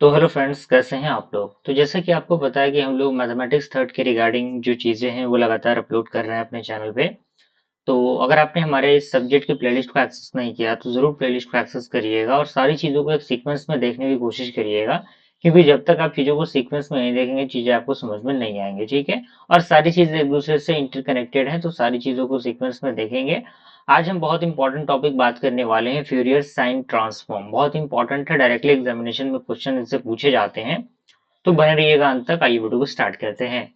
तो hello friends, कैसे हैं आप लोग। तो जैसा कि आपको पता है कि हम लोग मैथमेटिक्स थर्ड के रिगार्डिंग जो चीज़ें हैं वो लगातार अपलोड कर रहे हैं अपने चैनल पे। तो अगर आपने हमारे इस सब्जेक्ट की प्लेलिस्ट को एक्सेस नहीं किया तो ज़रूर प्लेलिस्ट को एक्सेस करिएगा और सारी चीज़ों को एक सीक्वेंस में देखने की कोशिश करिएगा, क्योंकि जब तक आप चीज़ों को सीक्वेंस में नहीं देखेंगे चीज़ें आपको समझ में नहीं आएंगी, ठीक है। और सारी चीज़ें एक दूसरे से इंटरकनेक्टेड हैं, तो सारी चीज़ों को सीक्वेंस में देखेंगे। आज हम बहुत इंपॉर्टेंट टॉपिक बात करने वाले हैं, फ्यूरियर साइन ट्रांसफॉर्म। बहुत इंपॉर्टेंट है, डायरेक्टली एग्जामिनेशन में क्वेश्चन इससे पूछे जाते हैं। तो बने रहिएगा अंत तक। आइए वीडियो को स्टार्ट करते हैं।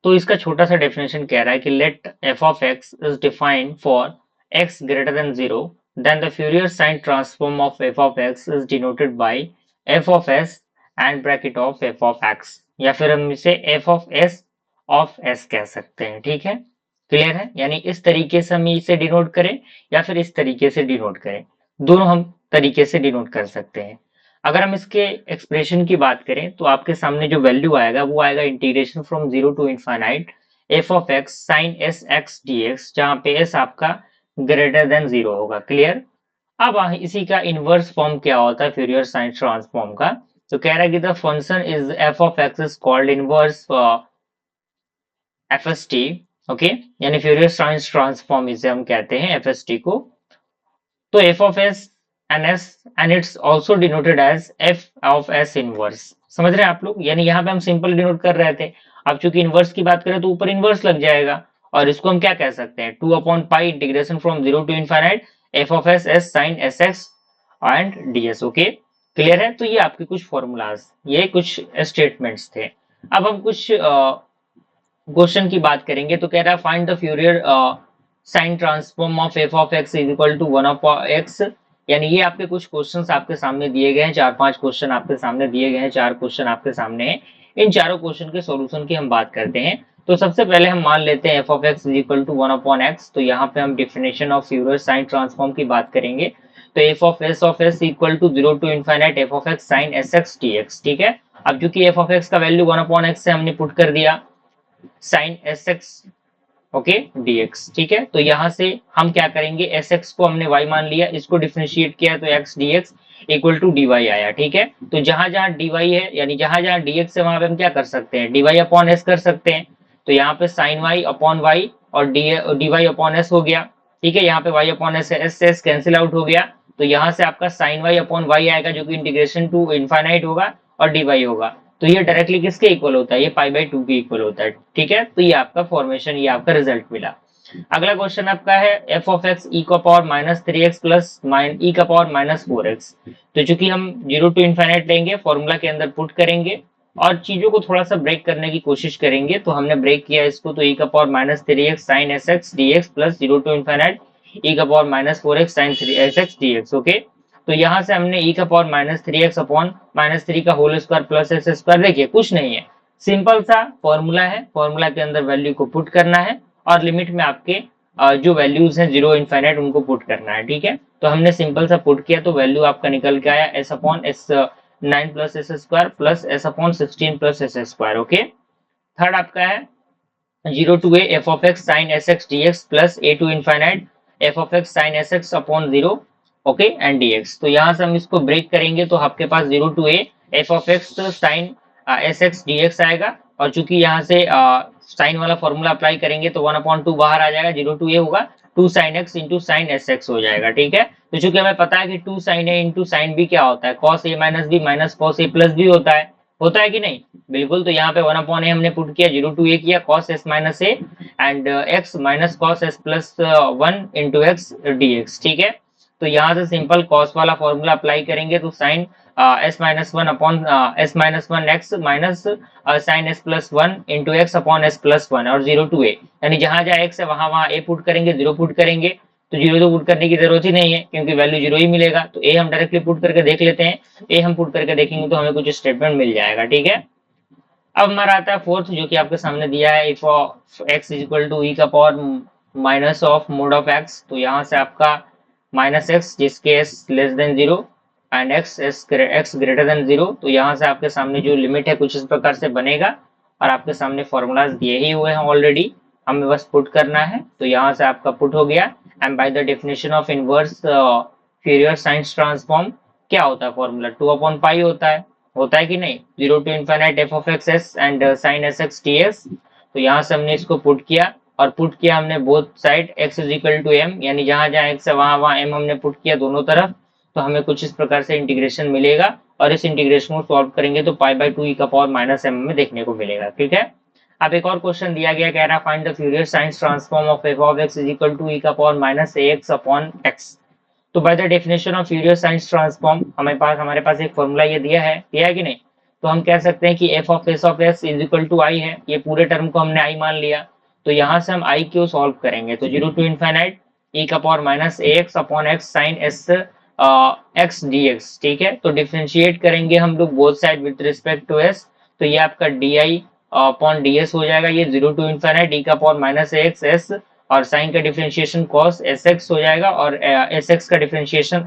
तो इसका छोटा सा डेफिनेशन कह रहा है कि let f of x is defined for x greater than zero, then the Fourier sine transform of f of x is denoted by f of s and bracket of f of x, या फिर हम इसे F of S कह सकते हैं, ठीक है। Clear है, यानी इस तरीके से हम इसे डिनोट करें या फिर इस तरीके से डिनोट करें, दोनों हम तरीके से डिनोट कर सकते हैं। अगर हम इसके एक्सप्रेशन की बात करें तो आपके सामने जो वैल्यू आएगा वो आएगा integration from zero to infinite f of x sine s x d x, जहां पे एस आपका ग्रेटर देन जीरो होगा। क्लियर। अब इसी का इनवर्स फॉर्म क्या होता है फ्यूरियर साइन ट्रांसफॉर्म का। तो कह रहा है कि the function is f of x is called inverse f s t. Okay, यानी फ्यूरियर साइन ट्रांसफॉर्म इसे हम कहते हैं एफ एस टी को। तो f of s n s and it's also denoted as f of s inverse. समझ रहे हैं आप लोग, यानी यहाँ पे हम सिंपल डिनोट कर रहे थे। अब चूंकि इनवर्स की बात करें तो ऊपर इनवर्स लग जाएगा, और इसको हम क्या कह सकते हैं, two upon pi integration from zero to infinite f of s s sine s x and d s. Okay, clear है। तो ये आपके कुछ फॉर्मूलाज, ये कुछ स्टेटमेंट्स थे। अब हम कुछ क्वेश्चन की बात करेंगे। तो कह रहा है find the Fourier sine transform of f of x is equal to one of x. यानी ये आपके कुछ क्वेश्चंस आपके सामने दिए गए हैं, चार पांच क्वेश्चन आपके सामने दिए गए हैं, चार क्वेश्चन आपके सामने हैं। इन चारों क्वेश्चन के सॉल्यूशन की हम बात करते हैं। तो सबसे पहले हम मान लेते हैं f of x is equal to one upon x. तो यहाँ पे हम definition of Fourier sine transform की बात करेंगे। तो f of s equal to zero to infinite f of x sine s x t x, ठीक है। अब चूंकि एफ ऑफ एक्स का वैल्यू वन अपॉन एक्स से हमने पुट कर दिया sine s x, okay, dx, ठीक है। तो यहां से हम क्या करेंगे, sx को हमने y मान लिया, इसको डिफरेंशिएट किया तो x dx equal to dy आया, ठीक है। तो जहां जहां dy है, यानी जहां जहां dx है वहां पे हम क्या कर सकते हैं, dy अपॉन s कर सकते हैं। तो यहाँ पे साइन y अपॉन y और dy अपॉन s हो गया, ठीक है। यहाँ पे y अपॉन s से s कैंसिल आउट हो गया। तो यहाँ से आपका साइन y अपॉन y आएगा, जो कि इंटीग्रेशन टू इनफाइनाइट होगा, और dy होगा। तो ये डायरेक्टली किसके इक्वल होता है, ये पाई बाई टू के इक्वल होता है, ठीक है। तो ये आपका फॉर्मेशन, ये आपका रिजल्ट मिला। अगला क्वेश्चन आपका है एफ ऑफ एक्स ई का power minus three x plus e का पावर माइनस फोर एक्स। तो चूंकि हम जीरो टू इनफाइनाइट लेंगे, फॉर्मूला के अंदर पुट करेंगे और चीजों को थोड़ा सा ब्रेक करने की कोशिश करेंगे। तो हमने ब्रेक किया इसको, तो ई का power minus three x sine s x d x plus zero to infinite e का power minus four x sine three s x d x. Okay, तो यहाँ से हमने ई का power minus three x upon minus three का whole square plus s square, देखिए कुछ नहीं है, सिंपल सा फॉर्मूला है। फॉर्मूला के अंदर वैल्यू को पुट करना है और लिमिट में आपके जो वैल्यूज हैं जीरो इनफाइनाइट उनको पुट करना है, ठीक है। तो हमने सिंपल सा पुट किया, तो वैल्यू आपका निकल के आया s upon s nine plus s square plus s upon sixteen plus s square. Okay, third आपका है zero to a f of x sine s x d x plus a to infinite f of x sine s x upon zero, okay, and d x. तो यहाँ से हम इसको break करेंगे तो आपके पास zero to a f of x sine s x d x आएगा, और चूंकि यहाँ से साइन वाला फॉर्मूला अप्लाई करेंगे तो वन अपॉन टू बाहर आ जाएगा, जीरो टू ए होगा two sine x into sine s x हो जाएगा, ठीक है। तो चूंकि हमें पता है कि two sine a into sine b क्या होता है, cos a minus b minus cos a plus b होता है कि नहीं, बिल्कुल। तो यहाँ पे वन अपॉन ए हमने पुट किया, जीरो टू ए किया, cos s minus a and x minus cos s plus one into x d x, ठीक है। तो यहाँ से सिंपल कॉस वाला फॉर्मूला अप्लाई करेंगे तो sine s minus one upon s minus one x minus sine s plus one into x upon s plus one और zero to a, यानी जहां जहां एक्स है वहां वहां ए पुट करेंगे, जीरो पुट करेंगे। तो जीरो तो पुट करने की जरूरत ही नहीं है क्योंकि वैल्यू जीरो ही मिलेगा। तो ए हम डायरेक्टली पुट करके देख लेते हैं, ए हम पुट करके देखेंगे तो हमें कुछ स्टेटमेंट मिल जाएगा, ठीक है। अब हमारा आता है फोर्थ, जो कि आपके सामने दिया है, if x is equal to e का power minus of mod of x. तो यहाँ से आपका माइनस एक्स जिसके s less than zero and x greater than zero. तो यहाँ से आपके सामने जो लिमिट है कुछ इस प्रकार से बनेगा, और आपके सामने फॉर्मूलाज दिए ही हुए हैं ऑलरेडी, हमें बस पुट करना है। तो यहाँ से आपका पुट हो गया, and by the definition of inverse Fourier science transform क्या होता है फॉर्मूला, टू अपॉन पाई होता है। होता है कि नहीं, 0 to infinite f of x s and sin s x dx। तो यहाँ से हमने इसको पुट किया, और पुट किया हमने both side x is equal to m, यानी जहां जहां x है वहां वहां m हमने पुट किया दोनों तरफ। तो हमें कुछ इस प्रकार से इंटीग्रेशन मिलेगा, और इस इंटीग्रेशन को सॉल्व करेंगे तो पाई बाई 2 e का पावर माइनस m में देखने को मिलेगा। ठीक है, अब एक और क्वेश्चन दिया गया, कह रहा find the Fourier science transform of f of x is equal to e का power minus ax upon x। तो by the definition of Fourier science transform हमारे पास एक फॉर्मूला ये दिया है कि नहीं। तो हम कह सकते हैं कि f of s is equal to i है, ये पूरे टर्म को हमने आई मान लिया। तो यहाँ से हम आई क्यों सॉल्व करेंगे, तो 0 टू इनफाइनाइट e का power minus ax upon x sine s x dx। ठीक है, तो डिफ्रेंशिएट करेंगे हम लोग both side with respect to s। तो ये आपका di अपॉन ds हो जाएगा, ये 0 टू इनफाइनाइट e का पावर माइनस ax s, और साइन का डिफरेंशिएशन cos sx हो जाएगा, और sx का डिफरेंशिएशन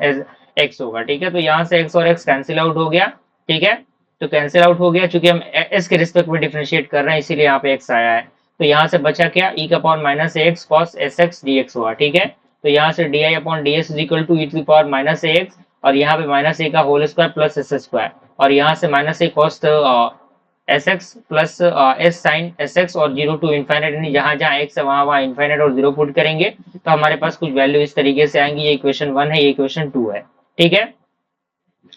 x होगा। ठीक है, तो यहाँ से x और x कैंसिल आउट हो गया। ठीक है, तो कैंसिल आउट हो गया, चूंकि हम s के रिस्पेक्ट में डिफरेंशिएट कर रहे हैं इसीलिए यहाँ पे x आया है। तो यहाँ से बचा क्या, e का power minus ax cos sx dx हुआ। ठीक है, तो यहाँ से di upon ds is equal to e to power minus ax, और यहाँ पे माइनस a का whole square plus s square, और यहाँ से minus a cos s x plus s sine s x, और 0 टू इनफाइनाइट, यानी जहां जहां एक्स है वहां वहां इनफाइनाइट और 0 पुट करेंगे तो हमारे पास कुछ वैल्यू इस तरीके से आएंगी। ये इक्वेशन 1 है, ये इक्वेशन 2 है। ठीक है,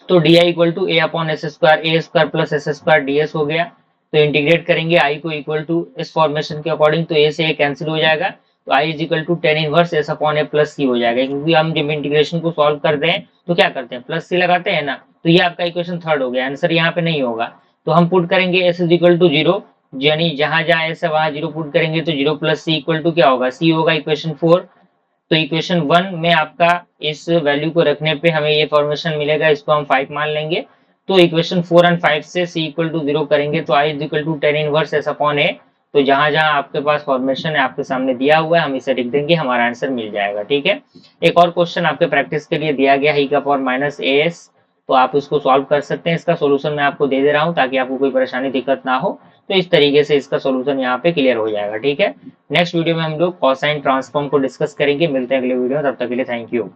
तो d i equal to a upon s square plus s square d s हो गया। तो इंटीग्रेट करेंगे आई को इक्वल टू इस फॉर्मेशन के अकॉर्डिंग, तो ए से ए कैंसिल हो जाएगा, तो i is equal to tan inverse s upon a plus c हो जाएगा, क्योंकि हम जब इंटीग्रेशन को सॉल्व करते हैं तो क्या करते हैं, प्लस सी लगाते हैं ना। तो ये आपका इक्वेशन थर्ड हो गया, आंसर यहाँ पे नहीं होगा। तो हम पुट करेंगे s is equal to zero, यानी जहां जहां एस है वहां जीरो पुट करेंगे, तो zero plus C equal to क्या होगा, सी होगा इक्वेशन 4। तो इक्वेशन 1 में आपका इस वैल्यू को रखने पे हमें ये फॉर्मेशन मिलेगा, इसको हम 5 मान लेंगे। तो इक्वेशन 4 एंड 5 से c इक्वल टू 0 करेंगे तो i is equal to tan inverse s upon a. तो जहां जहां आपके पास फॉर्मेशन है आपके सामने दिया हुआ है, हम इसे लिख देंगे, हमारा आंसर मिल जाएगा। ठीक है, एक और क्वेश्चन आपके प्रैक्टिस के लिए दिया गया है, e का पावर माइनस as, तो आप उसको सॉल्व कर सकते हैं। इसका सोल्यूशन मैं आपको दे दे रहा हूँ ताकि आपको कोई परेशानी दिक्कत ना हो। तो इस तरीके से इसका सोल्यूशन यहाँ पे क्लियर हो जाएगा। ठीक है, नेक्स्ट वीडियो में हम लोग कोसाइन ट्रांसफॉर्म को डिस्कस करेंगे। मिलते हैं अगले वीडियो में, तब तक के लिए थैंक यू।